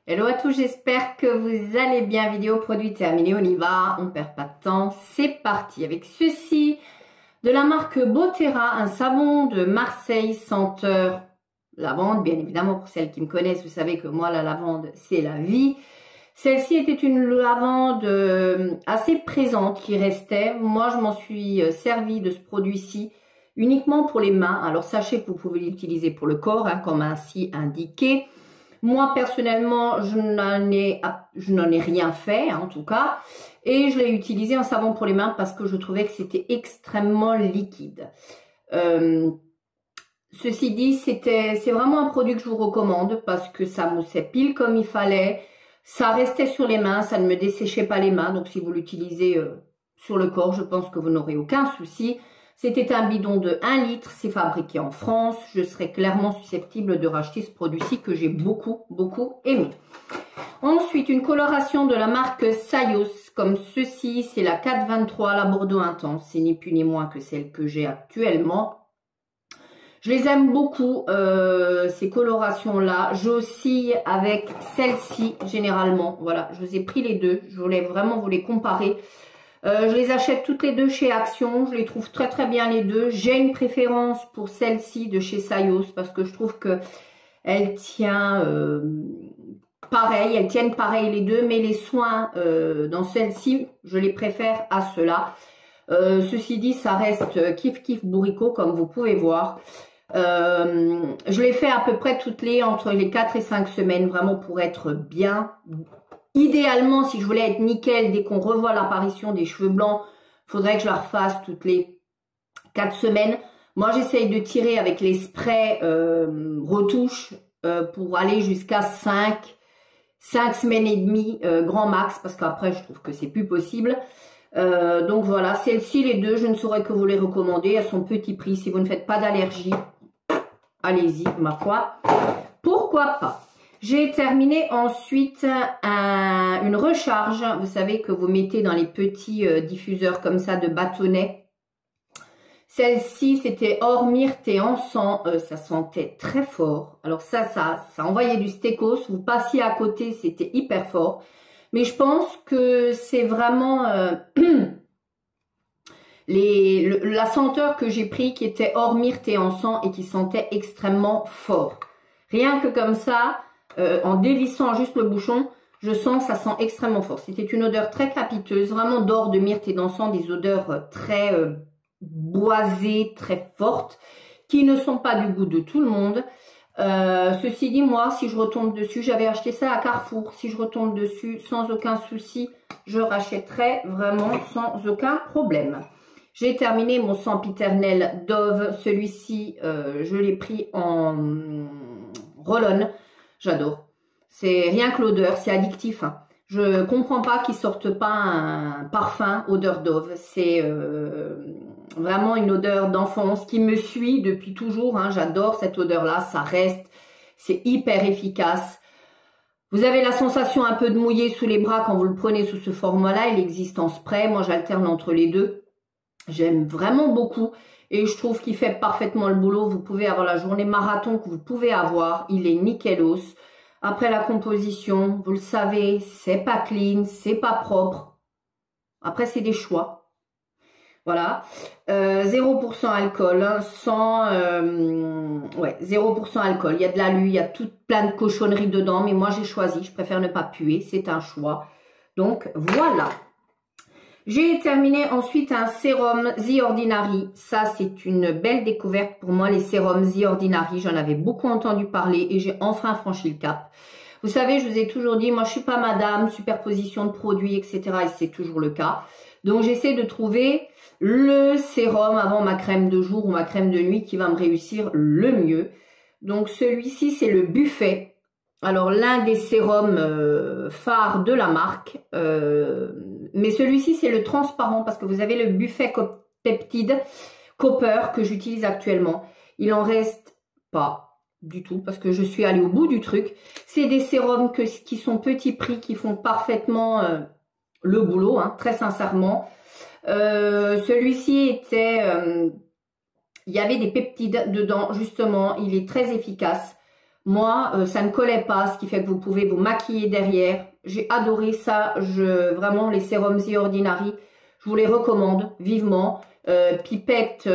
Hello à tous, j'espère que vous allez bien. Vidéo produit terminée, on y va, on perd pas de temps, c'est parti. Avec ceci, de la marque Boterra, un savon de Marseille senteur lavande. Bien évidemment, pour celles qui me connaissent, vous savez que moi la lavande c'est la vie. Celle-ci était une lavande assez présente qui restait. Moi je m'en suis servi de ce produit-ci uniquement pour les mains. Alors sachez que vous pouvez l'utiliser pour le corps, hein, comme ainsi indiqué. Moi, personnellement, je n'en ai rien fait, hein, en tout cas. Et je l'ai utilisé en savon pour les mains parce que je trouvais que c'était extrêmement liquide. Ceci dit, c'est vraiment un produit que je vous recommande parce que ça moussait pile comme il fallait. Ça restait sur les mains, ça ne me desséchait pas les mains. Donc, si vous l'utilisez sur le corps, je pense que vous n'aurez aucun souci. C'était un bidon de 1 litre, c'est fabriqué en France. Je serais clairement susceptible de racheter ce produit-ci que j'ai beaucoup aimé. Ensuite, une coloration de la marque Sayos, comme ceci, c'est la 423, la Bordeaux Intense. C'est ni plus ni moins que celle que j'ai actuellement. Je les aime beaucoup, ces colorations-là. J'oscille avec celle-ci, généralement. Voilà, je vous ai pris les deux. Je voulais vraiment vous les comparer. Je les achète toutes les deux chez Action, je les trouve très bien les deux. J'ai une préférence pour celle-ci de chez Sayos parce que je trouve que elle tient pareil, elles tiennent pareil les deux, mais les soins dans celle-ci, je les préfère à ceux-là. Ceci dit, ça reste kiff bourricot comme vous pouvez voir. Je les fais à peu près entre les 4 et 5 semaines, vraiment pour être bien. Idéalement, si je voulais être nickel, dès qu'on revoit l'apparition des cheveux blancs, il faudrait que je la refasse toutes les 4 semaines. Moi, j'essaye de tirer avec les sprays retouches pour aller jusqu'à 5 semaines et demie, grand max, parce qu'après, je trouve que c'est plus possible. Donc voilà, celles-ci, les deux, je ne saurais que vous les recommander. Elles sont petit prix. Si vous ne faites pas d'allergie, allez-y, ma foi. Pourquoi pas? J'ai terminé ensuite une recharge, vous savez, que vous mettez dans les petits diffuseurs comme ça de bâtonnets. Celle-ci, c'était hors myrte et encens, ça sentait très fort. Alors ça envoyait du stécos, vous passiez à côté, c'était hyper fort. Mais je pense que c'est vraiment la senteur que j'ai pris qui était hors myrte et encens et qui sentait extrêmement fort. Rien que comme ça... en dévissant juste le bouchon, je sens que ça sent extrêmement fort. C'était une odeur très capiteuse, vraiment d'or, de myrte et d'encens, des odeurs très boisées, très fortes, qui ne sont pas du goût de tout le monde. Ceci dit, moi, si je retombe dessus, j'avais acheté ça à Carrefour. Si je retombe dessus, sans aucun souci, je rachèterai vraiment sans aucun problème. J'ai terminé mon sempiternel Dove. Celui-ci, je l'ai pris en roll-on. J'adore. C'est rien que l'odeur, c'est addictif. Hein. Je comprends pas qu'ils sortent pas un parfum odeur Dove. C'est vraiment une odeur d'enfance qui me suit depuis toujours. Hein. J'adore cette odeur-là, ça reste. C'est hyper efficace. Vous avez la sensation un peu de mouillé sous les bras quand vous le prenez sous ce format-là. Il existe en spray. Moi, j'alterne entre les deux. J'aime vraiment beaucoup. Et je trouve qu'il fait parfaitement le boulot. Vous pouvez avoir la journée marathon que vous pouvez avoir. Il est nickelos. Après la composition, vous le savez, c'est pas clean, c'est pas propre. Après, c'est des choix. Voilà. 0% alcool. Hein, ouais, 0% alcool. Il y a de l'alu, il y a plein de cochonneries dedans. Mais moi, j'ai choisi. Je préfère ne pas puer. C'est un choix. Donc, voilà. J'ai terminé ensuite un sérum The Ordinary. Ça, c'est une belle découverte pour moi, les sérums The Ordinary. J'en avais beaucoup entendu parler et j'ai enfin franchi le cap. Vous savez, je vous ai toujours dit, moi, je suis pas madame, superposition de produits, etc. Et c'est toujours le cas. Donc, j'essaie de trouver le sérum avant ma crème de jour ou ma crème de nuit qui va me réussir le mieux. Donc, celui-ci, c'est le Buffet. Alors, l'un des sérums phares de la marque, mais celui-ci, c'est le transparent parce que vous avez le Buffet Peptide Copper que j'utilise actuellement. Il en reste pas du tout parce que je suis allée au bout du truc. C'est des sérums qui sont petits prix, qui font parfaitement le boulot, hein, très sincèrement. Celui-ci était... il y avait des peptides dedans, justement. Il est très efficace. Moi, ça ne collait pas, ce qui fait que vous pouvez vous maquiller derrière. J'ai adoré ça. Vraiment, les sérums The Ordinary, je vous les recommande vivement. Pipette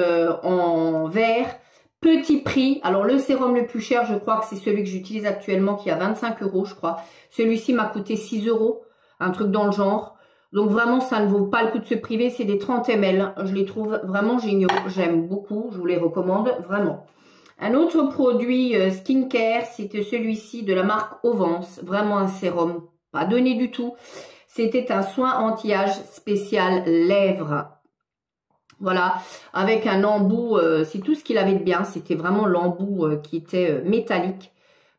en verre. Petit prix. Alors, le sérum le plus cher, je crois que c'est celui que j'utilise actuellement, qui a 25 €, je crois. Celui-ci m'a coûté 6 €, un truc dans le genre. Donc, vraiment, ça ne vaut pas le coup de se priver. C'est des 30 ml. Je les trouve vraiment géniaux. J'aime beaucoup. Je vous les recommande vraiment. Un autre produit skincare, c'était celui-ci de la marque Ovance. Vraiment un sérum pas donné du tout. C'était un soin anti-âge spécial lèvres. Voilà, avec un embout, c'est tout ce qu'il avait de bien. C'était vraiment l'embout qui était métallique.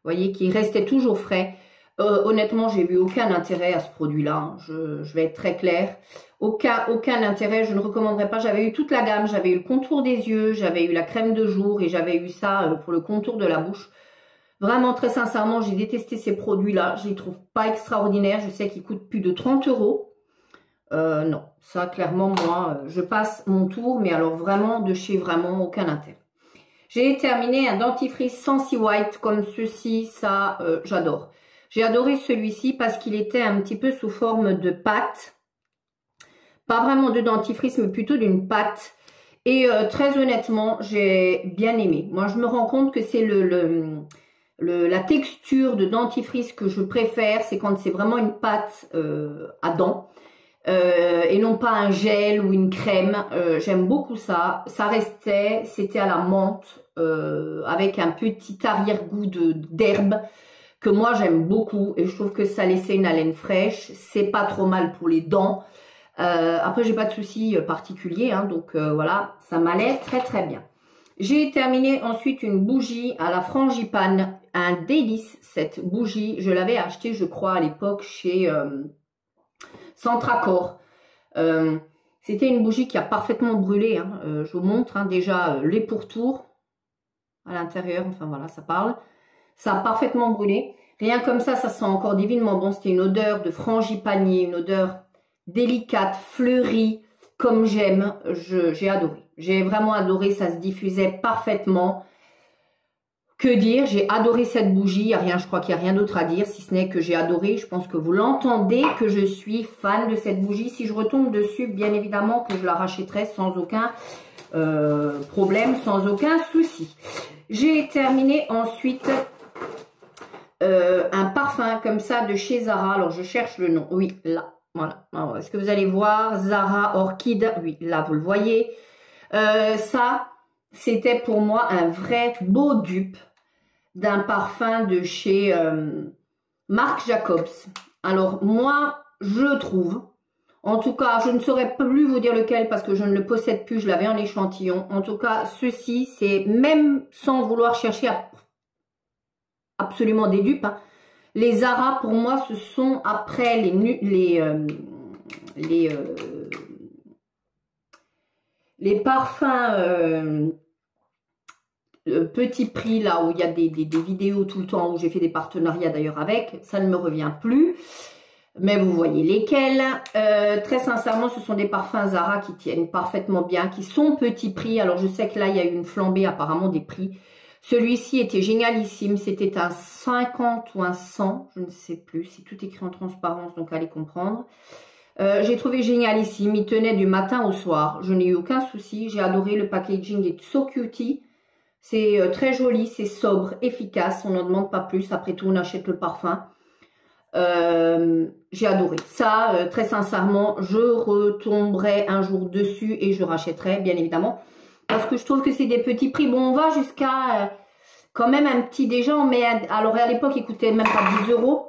Vous voyez, qui restait toujours frais. Honnêtement, j'ai vu aucun intérêt à ce produit-là. Hein. Je vais être très claire. Aucun intérêt, je ne recommanderais pas. J'avais eu toute la gamme. J'avais eu le contour des yeux, j'avais eu la crème de jour et j'avais eu ça pour le contour de la bouche. Vraiment, très sincèrement, j'ai détesté ces produits-là. Je les trouve pas extraordinaires. Je sais qu'ils coûtent plus de 30 €. Non, ça, clairement, moi, je passe mon tour. Mais alors, vraiment, de chez vraiment, aucun intérêt. J'ai terminé un dentifrice Sensi White comme ceci. Ça, j'adore. J'ai adoré celui-ci parce qu'il était un petit peu sous forme de pâte. Pas vraiment de dentifrice, mais plutôt d'une pâte. Et très honnêtement, j'ai bien aimé. Moi, je me rends compte que c'est la texture de dentifrice que je préfère. C'est quand c'est vraiment une pâte à dents. Et non pas un gel ou une crème. J'aime beaucoup ça. Ça restait, c'était à la menthe avec un petit arrière-goût d'herbe que moi j'aime beaucoup et je trouve que ça laissait une haleine fraîche. C'est pas trop mal pour les dents. Après, j'ai pas de soucis particuliers, hein, donc voilà, ça m'allait très très bien. J'ai terminé ensuite une bougie à la frangipane, un délice cette bougie. Je l'avais achetée, je crois, à l'époque chez Centracor. C'était une bougie qui a parfaitement brûlé. Hein. Je vous montre hein, déjà les pourtours à l'intérieur. Enfin voilà, ça parle. Ça a parfaitement brûlé. Rien comme ça sent encore divinement bon. C'était une odeur de frangipanier, une odeur délicate, fleurie, comme j'aime. J'ai adoré. J'ai vraiment adoré. Ça se diffusait parfaitement. Que dire? J'ai adoré cette bougie. Je crois qu'il n'y a rien d'autre à dire, si ce n'est que j'ai adoré. Je pense que vous l'entendez, que je suis fan de cette bougie. Si je retombe dessus, bien évidemment que je la rachèterai sans aucun problème, sans aucun souci. J'ai terminé ensuite un parfum comme ça de chez Zara. Alors, je cherche le nom. Oui, là. Voilà. Est-ce que vous allez voir? Zara Orchid. Oui, là, vous le voyez. Ça, c'était pour moi un vrai beau dupe d'un parfum de chez Marc Jacobs. Alors, moi, je trouve, en tout cas, je ne saurais plus vous dire lequel parce que je ne le possède plus, je l'avais en échantillon. En tout cas, ceci, c'est même sans vouloir chercher absolument des dupes. Hein. Les Zara, pour moi, ce sont après les parfums petit prix, là où il y a des vidéos tout le temps, où j'ai fait des partenariats d'ailleurs avec. Ça ne me revient plus. Mais vous voyez lesquels. Très sincèrement, ce sont des parfums Zara qui tiennent parfaitement bien, qui sont petit prix. Alors, je sais que là, il y a eu une flambée apparemment des prix. Celui-ci était génialissime. C'était un 50 ou un 100, je ne sais plus. C'est tout écrit en transparence, donc allez comprendre. J'ai trouvé génialissime. Il tenait du matin au soir. Je n'ai eu aucun souci. J'ai adoré le packaging. Est so cutie. C'est très joli, c'est sobre, efficace. On n'en demande pas plus. Après tout, on achète le parfum. J'ai adoré. Ça, très sincèrement, je retomberai un jour dessus et je rachèterai, bien évidemment. Parce que je trouve que c'est des petits prix. Bon, on va jusqu'à quand même un petit déjà. Mais alors, à l'époque, il coûtait même pas 10 €.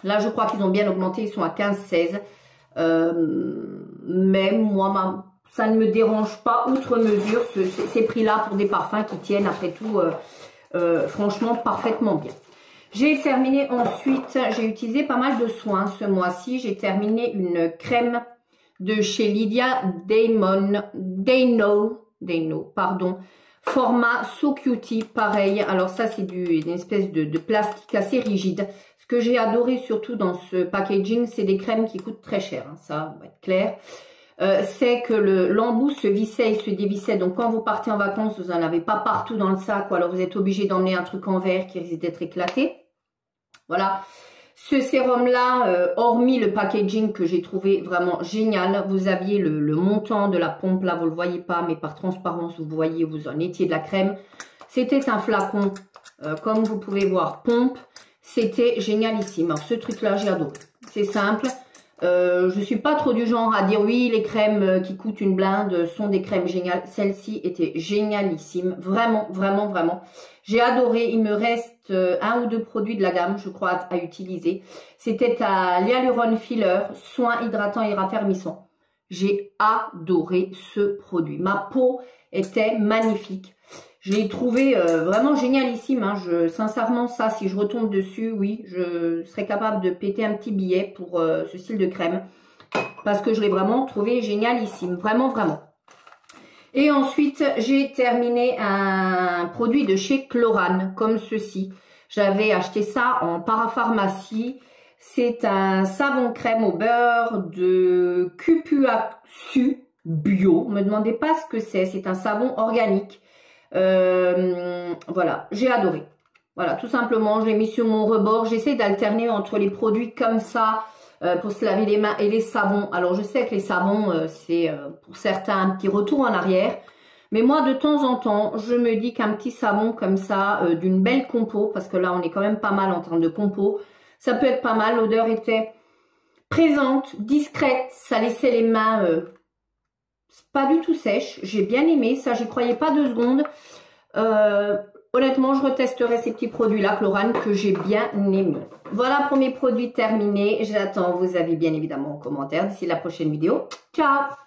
Là, je crois qu'ils ont bien augmenté. Ils sont à 15-16. Mais moi, ça ne me dérange pas outre mesure ces prix-là pour des parfums qui tiennent après tout, franchement, parfaitement bien. J'ai terminé ensuite, j'ai utilisé pas mal de soins ce mois-ci. J'ai terminé une crème de chez Lydia Dayno, pardon. Format So Cutie, pareil. Alors ça, c'est une espèce de plastique assez rigide. Ce que j'ai adoré surtout dans ce packaging, c'est des crèmes qui coûtent très cher. Hein, ça va être clair. c'est que l'embout se vissait et se dévissait. Donc quand vous partez en vacances, vous n'en avez pas partout dans le sac, ou alors vous êtes obligé d'emmener un truc en verre qui risque d'être éclaté. Voilà. Ce sérum-là, hormis le packaging que j'ai trouvé vraiment génial, vous aviez le montant de la pompe, là vous ne le voyez pas, mais par transparence, vous voyez, vous en étiez de la crème. C'était un flacon, comme vous pouvez voir, pompe. C'était génialissime. Alors ce truc-là, j'ai adoré. C'est simple. Je ne suis pas trop du genre à dire oui, les crèmes qui coûtent une blinde sont des crèmes géniales. Celle-ci était génialissime. Vraiment, vraiment, vraiment. J'ai adoré. Il me reste 1 ou 2 produits de la gamme, je crois, à utiliser. C'était à l'Hyaluron Filler, soin hydratant et raffermissant. J'ai adoré ce produit. Ma peau était magnifique. Je l'ai trouvé vraiment génialissime. Hein. Sincèrement, ça, si je retombe dessus, oui, je serais capable de péter un petit billet pour ce style de crème. Parce que je l'ai vraiment trouvé génialissime. Vraiment, vraiment. Et ensuite, j'ai terminé un produit de chez Chlorane, comme ceci. J'avais acheté ça en parapharmacie. C'est un savon crème au beurre de Cupuaçu bio. Ne me demandez pas ce que c'est. C'est un savon organique. Voilà, j'ai adoré. Voilà, tout simplement, je l'ai mis sur mon rebord. J'essaie d'alterner entre les produits comme ça pour se laver les mains et les savons. Alors, je sais que les savons, c'est pour certains un petit retour en arrière. Mais moi, de temps en temps, je me dis qu'un petit savon comme ça, d'une belle compo, parce que là, on est quand même pas mal en termes de compo, ça peut être pas mal. L'odeur était présente, discrète, ça laissait les mains... pas du tout sèche, j'ai bien aimé, ça j'y croyais pas 2 secondes. Honnêtement, je retesterai ces petits produits-là, Chlorane, que j'ai bien aimé. Voilà pour mes produits terminés, j'attends vos avis bien évidemment en commentaire d'ici la prochaine vidéo. Ciao!